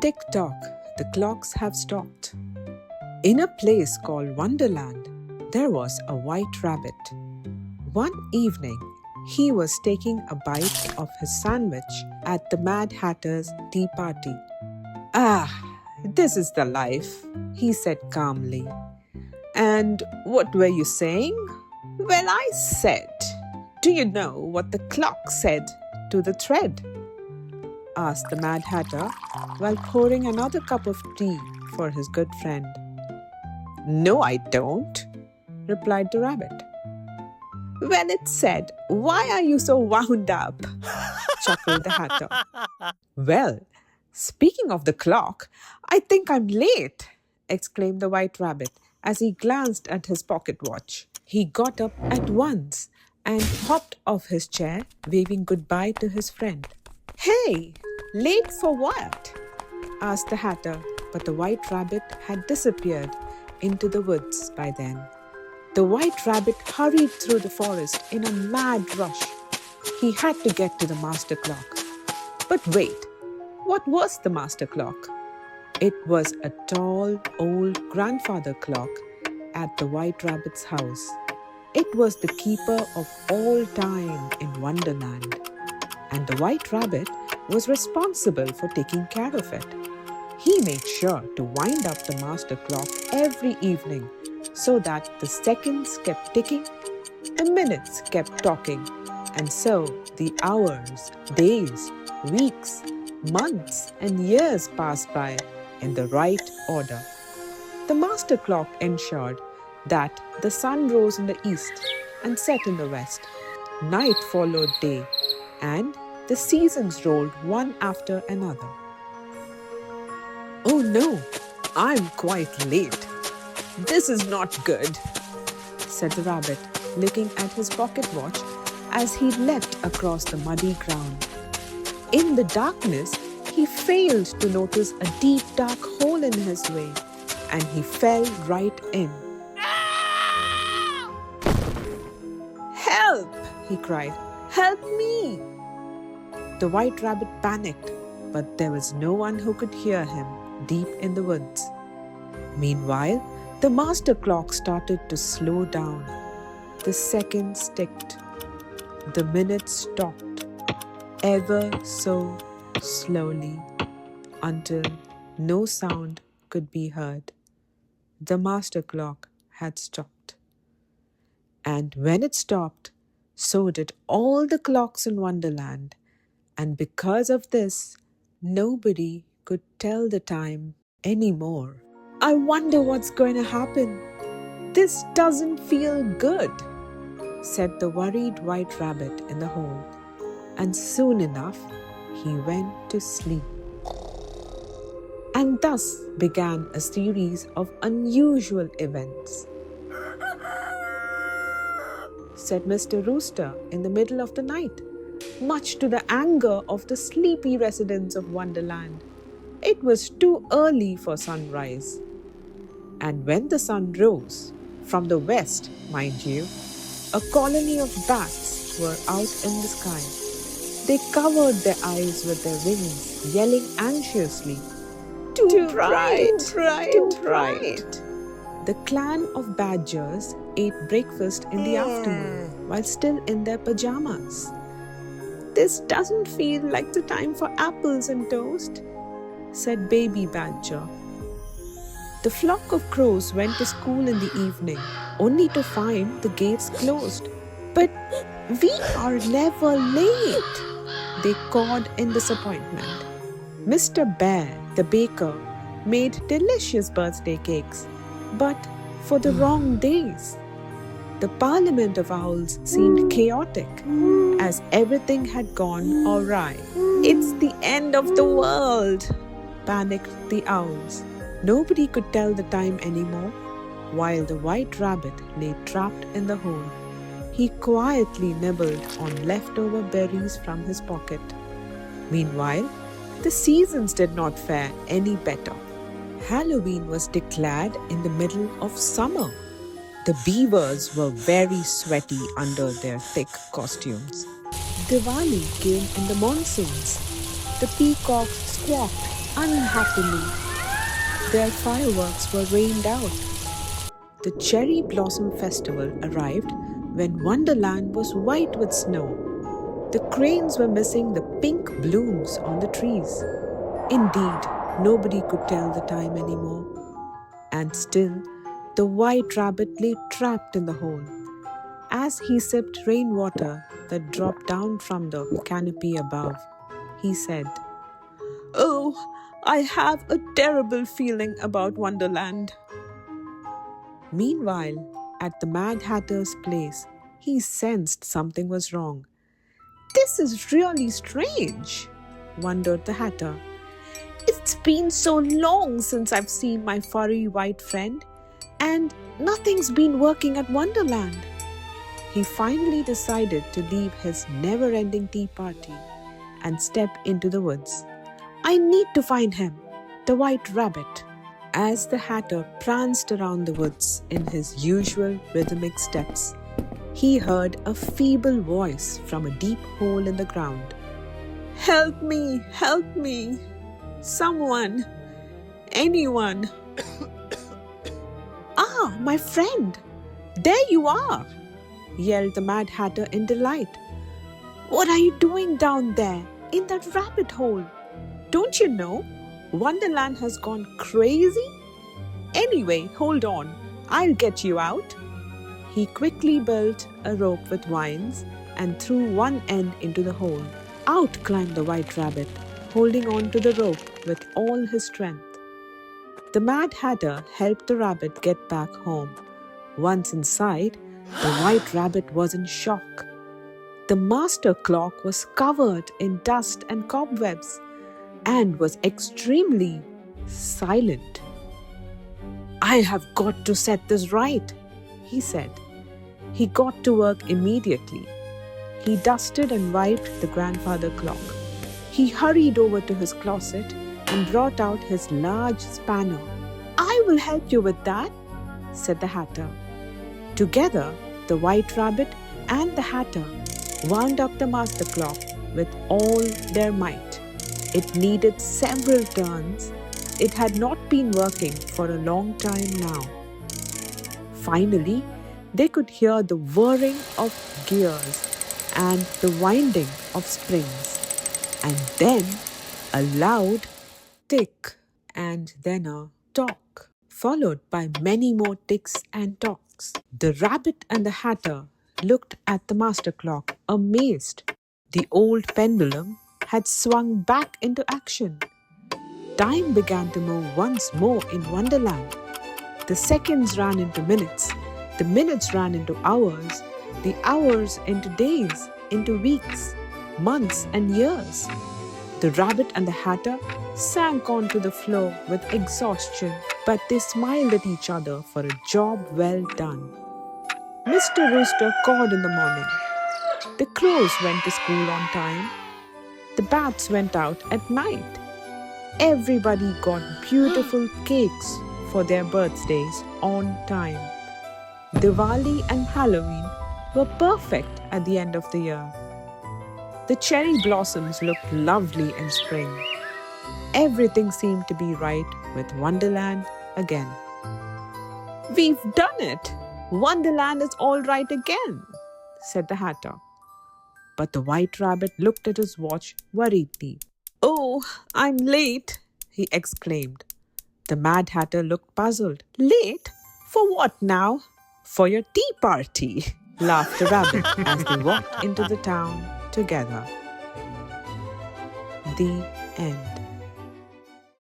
Tick-Tock, the clocks have stopped. In a place called Wonderland, there was a white rabbit. One evening, he was taking a bite of his sandwich at the Mad Hatter's tea party. "Ah, this is the life," he said calmly. "And what were you saying?" "Well, I said, do you know what the clock said to the thread?" asked the Mad Hatter while pouring another cup of tea for his good friend. "No, I don't," replied the rabbit. "Well, it said, 'Why are you so wound up?'" chuckled the Hatter. "Well, speaking of the clock, I think I'm late," exclaimed the White Rabbit as he glanced at his pocket watch. He got up at once and hopped off his chair, waving goodbye to his friend. "Hey, late for what?" asked the Hatter, but the White Rabbit had disappeared into the woods by then. The White Rabbit hurried through the forest in a mad rush. He had to get to the master clock. But wait, what was the master clock? It was a tall, old grandfather clock at the White Rabbit's house. It was the keeper of all time in Wonderland, and the White Rabbit was responsible for taking care of it. He made sure to wind up the master clock every evening so that the seconds kept ticking, the minutes kept talking, and so the hours, days, weeks, months, and years passed by in the right order. The master clock ensured that the sun rose in the east and set in the west. Night followed day, and the seasons rolled one after another. "Oh no, I'm quite late. This is not good," said the rabbit, looking at his pocket watch as he leapt across the muddy ground. In the darkness, he failed to notice a deep, dark hole in his way, and he fell right in. "Help!" he cried. "Help me!" The White Rabbit panicked, but there was no one who could hear him deep in the woods. Meanwhile, the master clock started to slow down. The seconds ticked. The minutes stopped, ever so slowly, until no sound could be heard. The master clock had stopped. And when it stopped, so did all the clocks in Wonderland. And because of this, nobody could tell the time anymore. "I wonder what's going to happen. This doesn't feel good," said the worried White Rabbit in the hole. And soon enough, he went to sleep. And thus began a series of unusual events. Said Mr. Rooster in the middle of the night, much to the anger of the sleepy residents of Wonderland. It was too early for sunrise. And when the sun rose, from the west, mind you, a colony of bats were out in the sky. They covered their eyes with their wings, yelling anxiously, "Too bright, too bright." The clan of badgers ate breakfast in the afternoon while still in their pajamas. "This doesn't feel like the time for apples and toast," said Baby Badger. The flock of crows went to school in the evening, only to find the gates closed. "But we are never late," they cawed in disappointment. Mr. Bear, the baker, made delicious birthday cakes, but for the wrong days. The Parliament of Owls seemed chaotic, as everything had gone awry. "It's the end of the world," panicked the owls. Nobody could tell the time anymore, while the White Rabbit lay trapped in the hole. He quietly nibbled on leftover berries from his pocket. Meanwhile, the seasons did not fare any better. Halloween was declared in the middle of summer. The beavers were very sweaty under their thick costumes. Diwali came in the monsoons. The peacocks squawked unhappily. Their fireworks were rained out. The Cherry Blossom Festival arrived when Wonderland was white with snow. The cranes were missing the pink blooms on the trees. Indeed, nobody could tell the time anymore. And still, the White Rabbit lay trapped in the hole. As he sipped rainwater that dropped down from the canopy above, he said, "Oh, I have a terrible feeling about Wonderland." Meanwhile, at the Mad Hatter's place, he sensed something was wrong. "This is really strange," wondered the Hatter. "It's been so long since I've seen my furry white friend, and nothing's been working at Wonderland." He finally decided to leave his never-ending tea party and step into the woods. "I need to find him, the White Rabbit." As the Hatter pranced around the woods in his usual rhythmic steps, he heard a feeble voice from a deep hole in the ground. "Help me! Help me! Someone! Anyone!" "Ah, my friend! There you are!" yelled the Mad Hatter in delight. "What are you doing down there in that rabbit hole? Don't you know Wonderland has gone crazy? Anyway, hold on, I'll get you out." He quickly built a rope with vines and threw one end into the hole. Out climbed the White Rabbit, holding on to the rope with all his strength. The Mad Hatter helped the rabbit get back home. Once inside, the White Rabbit was in shock. The master clock was covered in dust and cobwebs and was extremely silent. "I have got to set this right," he said. He got to work immediately. He dusted and wiped the grandfather clock. He hurried over to his closet and brought out his large spanner. "I will help you with that," said the Hatter. Together, the White Rabbit and the Hatter wound up the master clock with all their might. It needed several turns. It had not been working for a long time now. Finally, they could hear the whirring of gears and the winding of springs, and then a loud tick and then a tock, followed by many more ticks and tocks. The Rabbit and the Hatter looked at the master clock, amazed. The old pendulum had swung back into action. Time began to move once more in Wonderland. The seconds ran into minutes, the minutes ran into hours, the hours into days, into weeks, months and years. The Rabbit and the Hatter sank onto the floor with exhaustion, but they smiled at each other for a job well done. Mr. Rooster cawed in the morning. The crows went to school on time. The bats went out at night. Everybody got beautiful cakes for their birthdays on time. Diwali and Halloween were perfect at the end of the year. The cherry blossoms looked lovely in spring. Everything seemed to be right with Wonderland again. "We've done it! Wonderland is all right again," said the Hatter. But the White Rabbit looked at his watch worriedly. "Oh, I'm late," he exclaimed. The Mad Hatter looked puzzled. "Late? For what now?" "For your tea party," laughed the rabbit as they walked into the town together. The end.